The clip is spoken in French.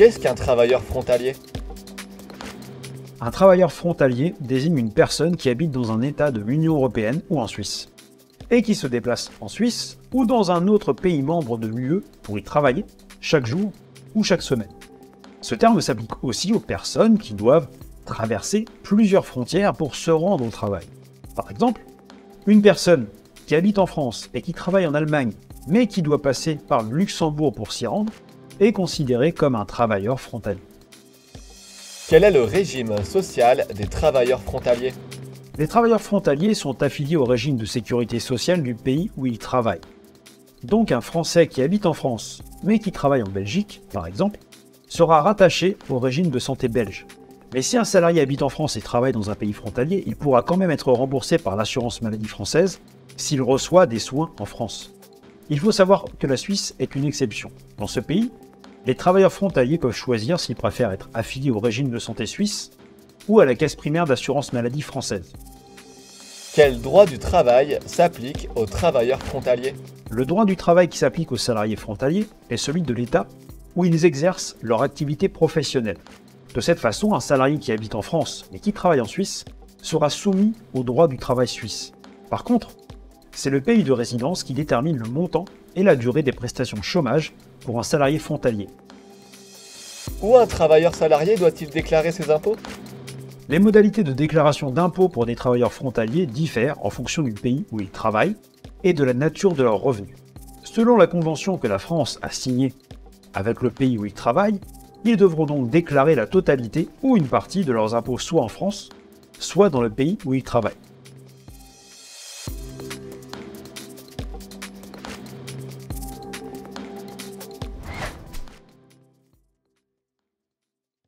Qu'est-ce qu'un travailleur frontalier? Un travailleur frontalier désigne une personne qui habite dans un État de l'Union européenne ou en Suisse, et qui se déplace en Suisse ou dans un autre pays membre de l'UE pour y travailler chaque jour ou chaque semaine. Ce terme s'applique aussi aux personnes qui doivent traverser plusieurs frontières pour se rendre au travail. Par exemple, une personne qui habite en France et qui travaille en Allemagne, mais qui doit passer par le Luxembourg pour s'y rendre, est considérée comme un travailleur frontalier. Quel est le régime social des travailleurs frontaliers? Les travailleurs frontaliers sont affiliés au régime de sécurité sociale du pays où ils travaillent. Donc un Français qui habite en France, mais qui travaille en Belgique, par exemple, sera rattaché au régime de santé belge. Mais si un salarié habite en France et travaille dans un pays frontalier, il pourra quand même être remboursé par l'assurance maladie française s'il reçoit des soins en France. Il faut savoir que la Suisse est une exception. Dans ce pays, les travailleurs frontaliers peuvent choisir s'ils préfèrent être affiliés au régime de santé suisse ou à la caisse primaire d'assurance maladie française. Quel droit du travail s'applique aux travailleurs frontaliers? Le droit du travail qui s'applique aux salariés frontaliers est celui de l'État où ils exercent leur activité professionnelle. De cette façon, un salarié qui habite en France mais qui travaille en Suisse sera soumis au droit du travail suisse. Par contre, c'est le pays de résidence qui détermine le montant et la durée des prestations chômage pour un salarié frontalier. Où un travailleur salarié doit-il déclarer ses impôts? Les modalités de déclaration d'impôts pour des travailleurs frontaliers diffèrent en fonction du pays où ils travaillent et de la nature de leurs revenus. Selon la convention que la France a signée avec le pays où ils travaillent, ils devront donc déclarer la totalité ou une partie de leurs impôts soit en France, soit dans le pays où ils travaillent.